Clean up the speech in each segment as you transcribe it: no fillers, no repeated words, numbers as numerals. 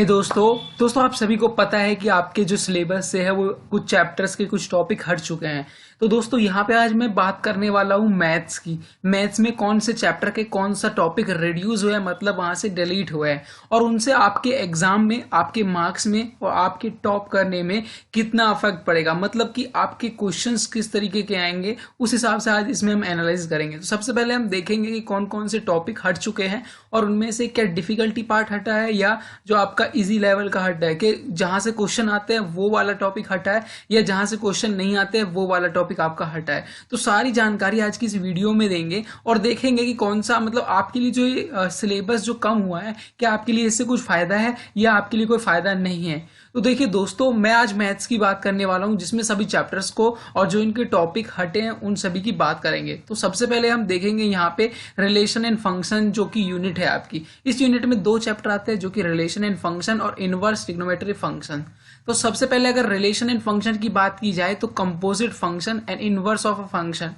दोस्तों आप सभी को पता है कि आपके जो सिलेबस से है वो कुछ चैप्टर्स के कुछ टॉपिक हट चुके हैं। तो दोस्तों यहाँ पे आज मैं बात करने वाला हूँ मैथ्स की। मैथ्स में कौन से चैप्टर के कौन सा टॉपिक रिड्यूस हुआ है, मतलब वहां से डिलीट हुआ है, और उनसे आपके एग्जाम में, आपके मार्क्स में और आपके टॉप करने में कितना इफेक्ट पड़ेगा, मतलब कि आपके क्वेश्चंस किस तरीके के आएंगे, उस हिसाब से आज इसमें हम एनालाइज करेंगे। तो सबसे पहले हम देखेंगे कि कौन कौन से टॉपिक हट चुके हैं और उनमें से क्या डिफिकल्टी पार्ट हटा है या जो आपका इजी लेवल का हटा है, कि जहां से क्वेश्चन आते हैं वो वाला टॉपिक हटा है या जहां से क्वेश्चन नहीं आते हैं वो वाला टॉपिक आपका हटा है। तो सारी जानकारी आज की इस वीडियो में देंगे और देखेंगे कि कौन सा, मतलब आपके लिए जो सिलेबस जो कम हुआ है, क्या आपके लिए इससे कुछ फायदा है या आपके लिए कोई फायदा नहीं है। तो देखिए दोस्तों, मैं आज मैथ्स की बात करने वाला हूं जिसमें सभी चैप्टर्स को और जो इनके टॉपिक हटे हैं उन सभी की बात करेंगे। तो सबसे पहले हम देखेंगे यहाँ पे रिलेशन एंड फंक्शन, जो कि यूनिट है आपकी। इस यूनिट में दो चैप्टर आते हैं जो कि रिलेशन एंड फंक्शन और इनवर्स ट्रिग्नोमेट्री फंक्शन। तो सबसे पहले अगर रिलेशन एंड फंक्शन की बात की जाए तो composite function and inverse of a function,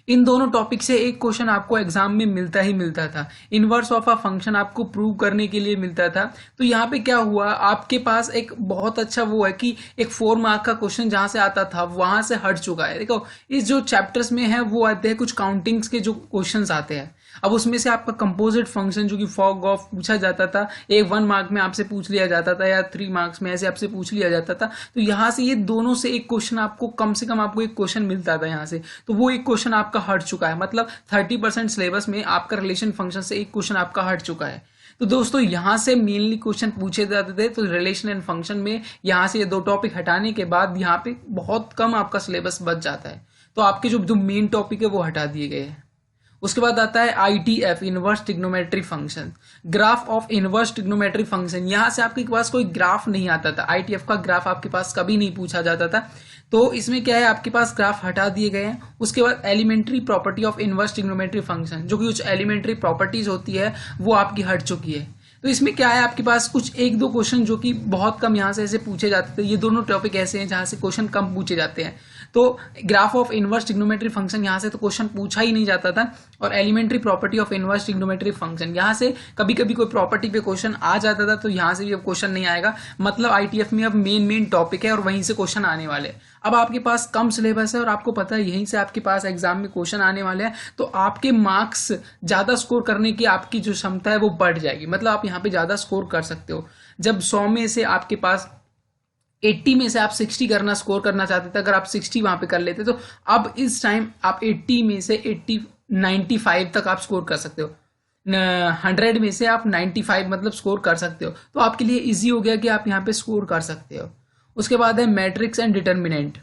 इन दोनों टॉपिक से एक क्वेश्चन आपको एग्जाम में मिलता ही मिलता था। इनवर्स ऑफ अ फंक्शन आपको प्रूव करने के लिए मिलता था। तो यहाँ पे क्या हुआ, आपके पास एक बहुत अच्छा वो है कि एक 4 मार्क का क्वेश्चन जहां से आता था वहां से हट चुका है। देखो, इस जो चैप्टर्स में है वो आते हैं कुछ काउंटिंग्स के जो क्वेश्चंस आते हैं। अब उसमें से आपका कंपोजिट फंक्शन जो कि फॉग ऑफ पूछा जाता था, एक 1 मार्क में आपसे पूछ लिया जाता था या 3 मार्क्स में ऐसे आपसे पूछ लिया जाता था। तो यहाँ से ये दोनों से एक क्वेश्चन आपको, कम से कम आपको एक क्वेश्चन मिलता था यहाँ से। तो वो एक क्वेश्चन आपका हट चुका है, मतलब 30% सिलेबस में आपका रिलेशन फंक्शन से एक क्वेश्चन आपका हट चुका है। तो दोस्तों यहाँ से मेनली क्वेश्चन पूछे जाते थे। तो रिलेशन एंड फंक्शन में यहाँ से ये दो टॉपिक हटाने के बाद यहाँ पे बहुत कम आपका सिलेबस बच जाता है। तो आपके जो मेन टॉपिक है वो हटा दिए गए हैं। उसके बाद आता है ITF, inverse trigonometry function, graph of inverse trigonometry function. यहां से आपके पास कोई ग्राफ नहीं आता था, ITF का ग्राफ आपके पास कभी नहीं पूछा जाता था। तो इसमें क्या है, आपके पास ग्राफ हटा दिए गए हैं। उसके बाद elementary property of inverse trigonometry function, जो कि कुछ एलिमेंट्री प्रॉपर्टीज होती है वो आपकी हट चुकी है। तो इसमें क्या है, आपके पास कुछ एक दो क्वेश्चन जो कि बहुत कम यहाँ से ऐसे पूछे जाते थे। ये दोनों टॉपिक ऐसे हैं जहां से क्वेश्चन कम पूछे जाते हैं। तो graph of inverse trigonometry function यहाँ से तो क्वेश्चन पूछा ही नहीं जाता था, और elementary property of inverse trigonometry function यहाँ से कभी कभी कोई प्रॉपर्टी पे क्वेश्चन आ जाता था, तो यहाँ से भी अब क्वेश्चन नहीं आएगा। मतलब ITF में अब मेन टॉपिक है और वहीं से क्वेश्चन आने वाले। अब आपके पास कम सिलेबस है और आपको पता है यहीं से आपके पास एग्जाम में क्वेश्चन आने वाले हैं, तो आपके मार्क्स ज्यादा स्कोर करने की आपकी जो क्षमता है वो बढ़ जाएगी। मतलब आप यहाँ पे ज्यादा स्कोर कर सकते हो। जब 100 में से आपके पास 80 में से आप 60 करना, स्कोर करना चाहते थे, अगर आप 60 वहां पे कर लेते, तो अब इस टाइम आप 80 में से 95 तक आप स्कोर कर सकते हो। 100 में से आप 95 मतलब स्कोर कर सकते हो। तो आपके लिए इजी हो गया कि आप यहाँ पे स्कोर कर सकते हो। उसके बाद है मैट्रिक्स एंड डिटर्मिनेंट।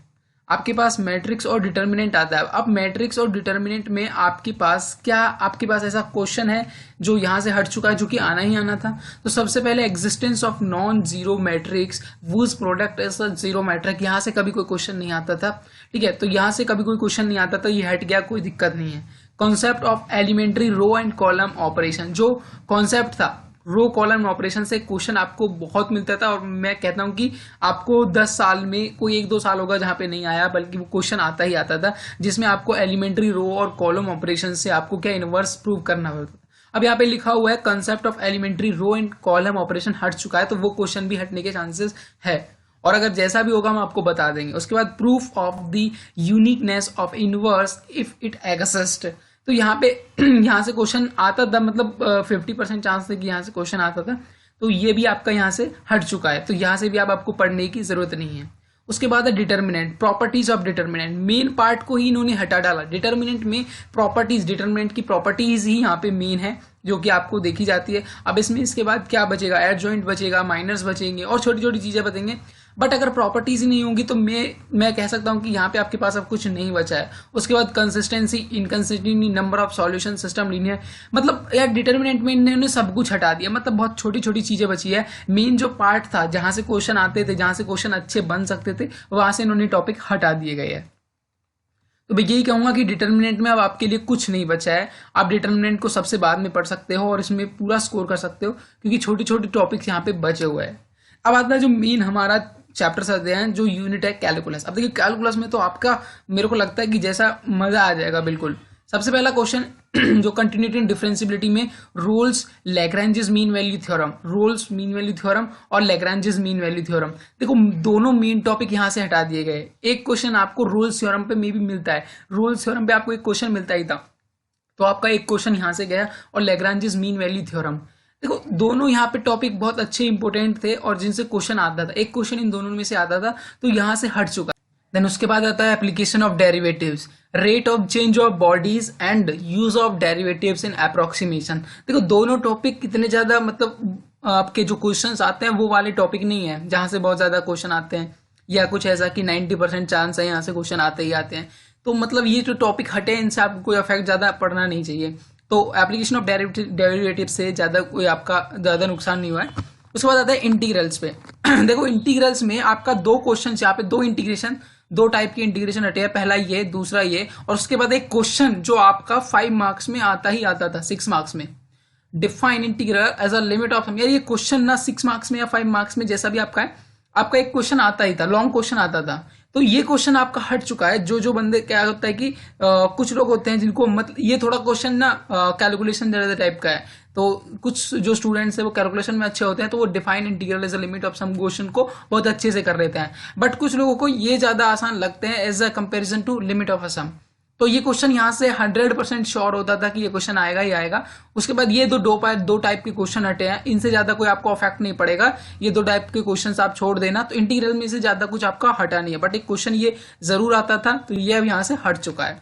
आपके पास मैट्रिक्स और डिटर्मिनेंट आता है। अब मैट्रिक्स और डिटर्मिनेंट में आपके पास ऐसा क्वेश्चन है जो यहाँ से हट चुका है, जो कि आना ही आना था। तो सबसे पहले existence of non zero matrix whose product as a zero matrix, यहाँ से कभी कोई क्वेश्चन नहीं आता था। ठीक है, तो यहाँ से कभी कोई क्वेश्चन नहीं आता था, ये हट गया, कोई दिक्कत नहीं है। Concept of elementary row and column operation, जो कॉन्सेप्ट था रो कॉलम ऑपरेशन से क्वेश्चन आपको बहुत मिलता था, और मैं कहता हूं कि आपको 10 साल में कोई 1-2 साल होगा जहां पे नहीं आया, बल्कि वो क्वेश्चन आता ही आता था, जिसमें आपको एलिमेंट्री रो और कॉलम ऑपरेशन से आपको क्या इनवर्स प्रूव करना पड़ता था। अब यहाँ पे लिखा हुआ है concept of elementary row and column operation हट चुका है, तो वो क्वेश्चन भी हटने के चांसेस है, और अगर जैसा भी होगा हम आपको बता देंगे। उसके बाद proof of the uniqueness of inverse if it exist. तो यहाँ पे यहाँ से क्वेश्चन आता था, मतलब 50% चांस थे कि यहाँ से क्वेश्चन आता था, तो ये भी आपका यहाँ से हट चुका है। तो यहाँ से भी आपको पढ़ने की जरूरत नहीं है। उसके बाद है determinant, properties of determinant. Main part को ही इन्होंने हटा डाला। डिटर्मिनेंट में प्रॉपर्टीज, डिटर्मिनेंट की प्रॉपर्टीज ही यहाँ पे मेन है, जो कि आपको देखी जाती है। अब इसमें इसके बाद क्या बचेगा, एडजॉइंट बचेगा, माइनर्स बचेंगे और छोटी छोटी चीजें बचेंगे। बट अगर प्रॉपर्टीज ही नहीं होंगी तो मैं कह सकता हूं कि यहाँ पे आपके पास अब कुछ नहीं बचा है। उसके बाद consistency, inconsistency, number of solution, system linear, मतलब यार डिटर्मिनेंट में इन्होंने सब कुछ हटा दिया। मतलब बहुत छोटी छोटी चीजें बची है। मेन जो पार्ट था जहां से क्वेश्चन आते थे, जहां से क्वेश्चन अच्छे बन सकते थे, वहां से इन्होंने टॉपिक हटा दिए गए हैं। तो मैं यही कहूंगा कि डिटर्मिनेंट में अब आपके लिए कुछ नहीं बचा है। आप डिटर्मिनेंट को सबसे बाद में पढ़ सकते हो और इसमें पूरा स्कोर कर सकते हो, क्योंकि छोटे छोटे टॉपिक्स यहाँ पे बचे हुए हैं। अब आता है जो मेन हमारा चैप्टर आते हैं, जो यूनिट है कैलकुलस। अब देखिए कैलकुलस में तो आपका, मेरे को लगता है कि जैसा मजा आ जाएगा बिल्कुल। सबसे पहला क्वेश्चन जो कंटिन्यूटी एंड डिफरेंशियबिलिटी में Rolle's, Lagrange's mean value theorem, Rolle's mean value theorem और लैग्रैंजेस मीन वैल्यू थ्योरम, देखो दोनों मेन टॉपिक यहाँ से हटा दिए गए। एक क्वेश्चन आपको रोल्स थ्योरम पे मे भी मिलता है, रोल्स थ्योरम पे आपको एक क्वेश्चन मिलता ही था, तो आपका एक क्वेश्चन यहाँ से गया, और लैग्रैंजेस मीन वैल्यू थ्योरम। देखो दोनों यहाँ पे टॉपिक बहुत अच्छे इंपॉर्टेंट थे और जिनसे क्वेश्चन आता था, एक क्वेश्चन इन दोनों में से आता था, तो यहाँ से हट चुका। देन उसके बाद आता है application of derivatives, rate of change of bodies and use of derivatives in approximation. देखो दोनों टॉपिक कितने ज्यादा मतलब आपके जो क्वेश्चंस आते हैं वो वाले टॉपिक नहीं है जहां से बहुत ज्यादा क्वेश्चन आते हैं, या कुछ ऐसा कि 90% चांस है यहाँ से क्वेश्चन आते ही आते हैं। तो मतलब ये जो टॉपिक हटे इनसे आपको कोई इफेक्ट ज्यादा पड़ना नहीं चाहिए। तो एप्लीकेशन ऑफ डेरिवेटिव से ज्यादा कोई आपका ज्यादा नुकसान नहीं हुआ है। उसके बाद आता है इंटीग्रल्स पे। देखो इंटीग्रल्स में आपका दो क्वेश्चन, यहाँ पे दो इंटीग्रेशन, दो टाइप की इंटीग्रेशन हटे हैं, पहला ये, दूसरा ये, और उसके बाद एक क्वेश्चन जो आपका 5 मार्क्स में आता ही आता था, 6 मार्क्स में, define integral as a limit of sum. यार ये क्वेश्चन ना 6 मार्क्स में या 5 मार्क्स में जैसा भी आपका है, आपका एक क्वेश्चन आता ही था, लॉन्ग क्वेश्चन आता था। तो ये क्वेश्चन आपका हट चुका है। जो बंदे क्या होता है कि कुछ लोग होते हैं जिनको मतलब ये थोड़ा क्वेश्चन ना कैलकुलेशन जैसा टाइप का है, तो कुछ जो स्टूडेंट्स है वो कैलकुलेशन में अच्छे होते हैं, तो वो define integral as a limit of sum question को बहुत अच्छे से कर लेते हैं। बट कुछ लोगों को ये ज्यादा आसान लगते हैं as a comparison to limit of a sum. तो ये क्वेश्चन यहाँ से 100% श्योर होता था कि ये क्वेश्चन आएगा ही आएगा। उसके बाद ये दो टाइप के क्वेश्चन हटे हैं, इनसे ज्यादा कोई आपको अफेक्ट नहीं पड़ेगा। ये दो टाइप के क्वेश्चंस आप छोड़ देना, तो इंटीग्रल में से ज्यादा कुछ आपका हटा नहीं है, बट एक क्वेश्चन ये जरूर आता था, तो ये अब यहाँ से हट चुका है।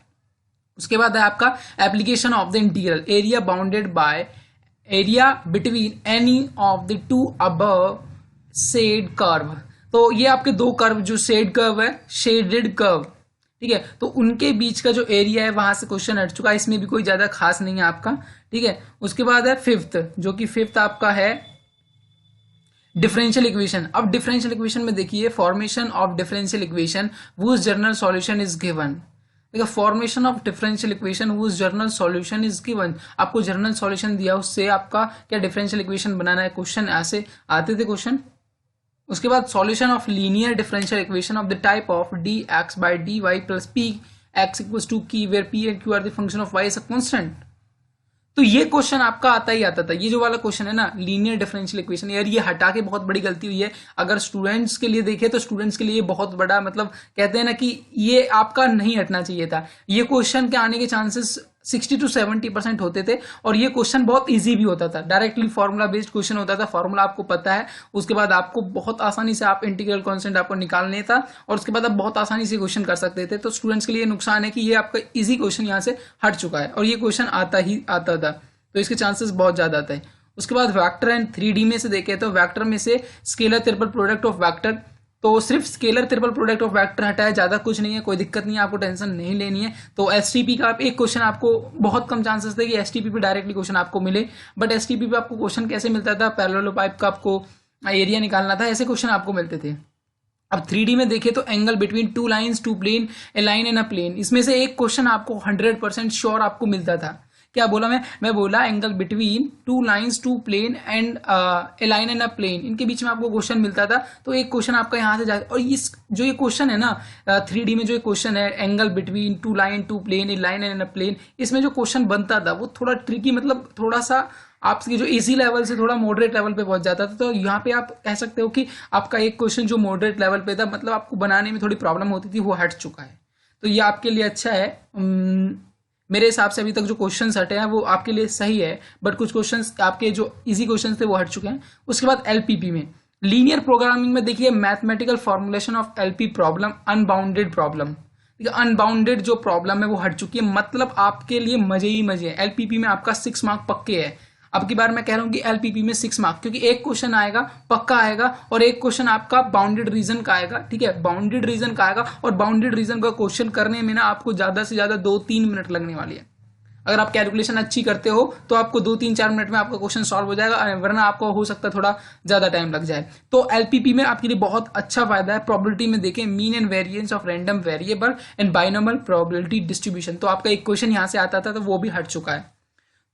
उसके बाद है आपका application of the integral, area bounded by area between any of the two above shade curve. तो ये आपके दो कर्व, जो शेड कर्व है, शेडेड कर्व, ठीक है, तो उनके बीच का जो एरिया है वहां से क्वेश्चन हट चुका है, इसमें भी कोई ज्यादा खास नहीं है आपका, ठीक है। उसके बाद है फिफ्थ, जो कि फिफ्थ आपका है डिफरेंशियल इक्वेशन। अब डिफरेंशियल इक्वेशन में देखिए, formation of differential equation whose general solution is given. देखो formation of differential equation whose general solution is given, आपको जनरल सॉल्यूशन दिया, उससे आपका क्या डिफरेंशियल इक्वेशन बनाना है, क्वेश्चन ऐसे आते थे क्वेश्चन। उसके बाद solution of linear differential equation of the type of dx by dy plus p x equals to की, where p and q are the function of y is a constant. तो ये question आपका आता ही आता था, ये जो वाला क्वेश्चन है ना लीनियर डिफरेंशियल इक्वेशन, यार ये हटा के बहुत बड़ी गलती हुई है। अगर स्टूडेंट्स के लिए देखे तो स्टूडेंट्स के लिए बहुत बड़ा, मतलब कहते हैं ना कि ये आपका नहीं हटना चाहिए था। ये क्वेश्चन के आने के चांसेस 60 to 70% होते थे, और ये क्वेश्चन बहुत इजी भी होता था, डायरेक्टली फॉर्मूला बेस्ड क्वेश्चन होता था, फॉर्मूला आपको पता है, उसके बाद आपको बहुत आसानी से आप इंटीग्रल कांस्टेंट आपको निकालने था, और उसके बाद आप बहुत आसानी से क्वेश्चन कर सकते थे। तो स्टूडेंट्स के लिए नुकसान है कि ये आपका इजी क्वेश्चन यहाँ से हट चुका है, और ये क्वेश्चन आता ही आता था, तो इसके चांसेस बहुत ज्यादा आते हैं। उसके बाद वेक्टर एंड 3D में से देखें तो वेक्टर में से scalar triple product of vector, तो सिर्फ scalar triple product of vector हटा है, ज्यादा कुछ नहीं है, कोई दिक्कत नहीं है, आपको टेंशन नहीं लेनी है। तो एसटीपी का एक क्वेश्चन आपको बहुत कम चांसेस थे कि एसटीपी पे डायरेक्टली क्वेश्चन आपको मिले, बट एसटीपी पे आपको क्वेश्चन कैसे मिलता था, पैरेललोपाइप का आपको एरिया निकालना था, ऐसे क्वेश्चन आपको मिलते थे। अब 3D में देखें तो angle between two lines, two plane, a line and a plane, इसमें से एक क्वेश्चन आपको 100% श्योर आपको मिलता था। क्या बोला मैं बोला angle between two lines, two plane and a line and a plane, इनके बीच में आपको क्वेश्चन मिलता था, तो एक क्वेश्चन आपका यहाँ से जाता। और इस जो ये क्वेश्चन है ना 3D में जो ये क्वेश्चन है angle between two line, two plane, a line and a plane, इसमें जो क्वेश्चन बनता था वो थोड़ा ट्रिकी, मतलब थोड़ा सा आपके जो इजी लेवल से थोड़ा मॉडरेट लेवल पे पहुंच जाता था। तो यहाँ पे आप कह सकते हो कि आपका एक क्वेश्चन जो मॉडरेट लेवल पे था, मतलब आपको बनाने में थोड़ी प्रॉब्लम होती थी, वो हट चुका है। तो ये आपके लिए अच्छा है। मेरे हिसाब से अभी तक जो क्वेश्चंस हटे हैं वो आपके लिए सही है, बट कुछ क्वेश्चंस आपके जो इजी क्वेश्चंस थे वो हट चुके हैं। उसके बाद एलपीपी में, लीनियर प्रोग्रामिंग में देखिए mathematical formulation of LP problem, unbounded problem, unbounded जो प्रॉब्लम है वो हट चुकी है, मतलब आपके लिए मजे ही मजे है। एलपीपी में आपका 6 मार्क पक्के है। अब की बार मैं कह रहा हूं कि एलपीपी में 6 मार्क, क्योंकि एक क्वेश्चन आएगा पक्का आएगा, और एक क्वेश्चन आपका बाउंडेड रीजन का आएगा, ठीक है, बाउंडेड रीजन का आएगा, और बाउंडेड रीजन का क्वेश्चन करने में ना आपको ज्यादा से ज्यादा 2-3 मिनट लगने वाली है। अगर आप कैलकुलेशन अच्छी करते हो तो आपको 2-3-4 मिनट में आपका क्वेश्चन सॉल्व हो जाएगा, वरना आपको हो सकता है थोड़ा ज्यादा टाइम लग जाए। तो एलपीपी में आपके लिए बहुत अच्छा फायदा है। प्रोबेबिलिटी में देखें mean and variance of random variable and binomial probability distribution, तो आपका एक क्वेश्चन यहाँ से आता था, तो वो भी हट चुका है।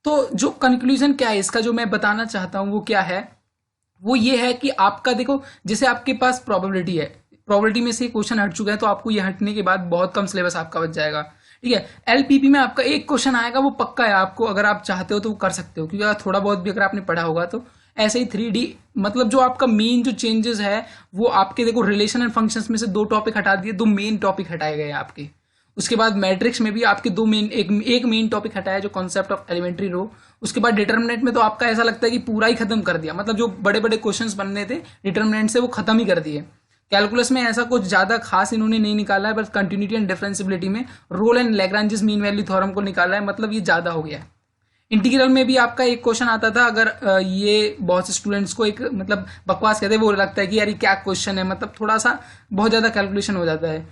तो जो कंक्लूजन क्या है इसका, जो मैं बताना चाहता हूं वो क्या है, वो ये है कि आपका देखो, जैसे आपके पास प्रोबेबिलिटी है, प्रोबेबिलिटी में से क्वेश्चन हट चुका है, तो आपको ये हटने के बाद बहुत कम सिलेबस आपका बच जाएगा, ठीक है। एलपीपी में आपका एक क्वेश्चन आएगा, वो पक्का है, आपको अगर आप चाहते हो तो वो कर सकते हो, क्योंकि अगर थोड़ा बहुत भी अगर आपने पढ़ा होगा तो। ऐसे ही 3D, मतलब जो आपका मेन जो चेंजेस है वो आपके, देखो रिलेशन एंड फंक्शंस में से 2 टॉपिक हटा दिए, 2 मेन टॉपिक हटाए गए आपके। उसके बाद मैट्रिक्स में भी आपके 2 मेन, एक मेन टॉपिक हटाया जो कॉन्सेप्ट ऑफ एलिमेंट्री रो। उसके बाद डिटर्मिनेंट में तो आपका ऐसा लगता है कि पूरा ही खत्म कर दिया, मतलब जो बड़े बड़े क्वेश्चंस बनने थे डिटर्मिनेंट से वो खत्म ही कर दिए। कैलकुलस में ऐसा कुछ ज्यादा खास इन्होंने नहीं निकाला है, बस कंटिन्यूटी एंड डिफरेंशियबिलिटी में Rolle and Lagrange's mean value theorem को निकाला है, मतलब ये ज्यादा हो गया है। इंटीग्रल में भी आपका एक क्वेश्चन आता था, अगर ये बहुत से स्टूडेंट्स को एक मतलब बकवास कहते हैं, वो लगता है कि यार ये क्या क्वेश्चन है, मतलब थोड़ा सा बहुत ज्यादा कैलकुलेशन हो जाता है।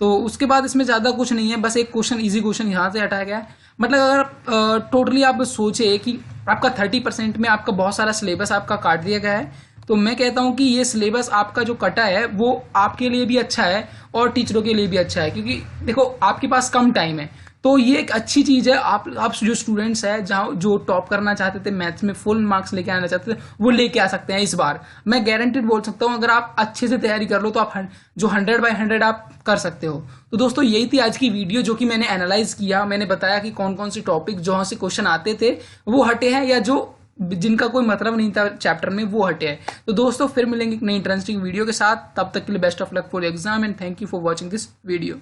तो उसके बाद इसमें ज्यादा कुछ नहीं है, बस एक क्वेश्चन, इजी क्वेश्चन यहाँ से हटाया गया है। मतलब अगर टोटली आप सोचे कि आपका 30% में आपका बहुत सारा सिलेबस आपका काट दिया गया है, तो मैं कहता हूँ कि ये सिलेबस आपका जो कटा है वो आपके लिए भी अच्छा है और टीचरों के लिए भी अच्छा है, क्योंकि देखो आपके पास कम टाइम है, तो ये एक अच्छी चीज है। आप जो स्टूडेंट्स हैं, जहाँ जो टॉप करना चाहते थे, मैथ्स में फुल मार्क्स लेके आना चाहते थे, वो लेके आ सकते हैं इस बार। मैं गारंटेड बोल सकता हूँ, अगर आप अच्छे से तैयारी कर लो तो आप जो 100/100 आप कर सकते हो। तो दोस्तों यही थी आज की वीडियो, जो कि मैंने एनालाइज किया, मैंने बताया कि कौन कौन से टॉपिक जहाँ से क्वेश्चन आते थे वो हटे हैं, या जो जिनका कोई मतलब नहीं था चैप्टर में वो हटे हैं। तो दोस्तों फिर मिलेंगे एक नई इंटरेस्टिंग वीडियो के साथ, तब तक के लिए best of luck for exam and thank you for watching this video.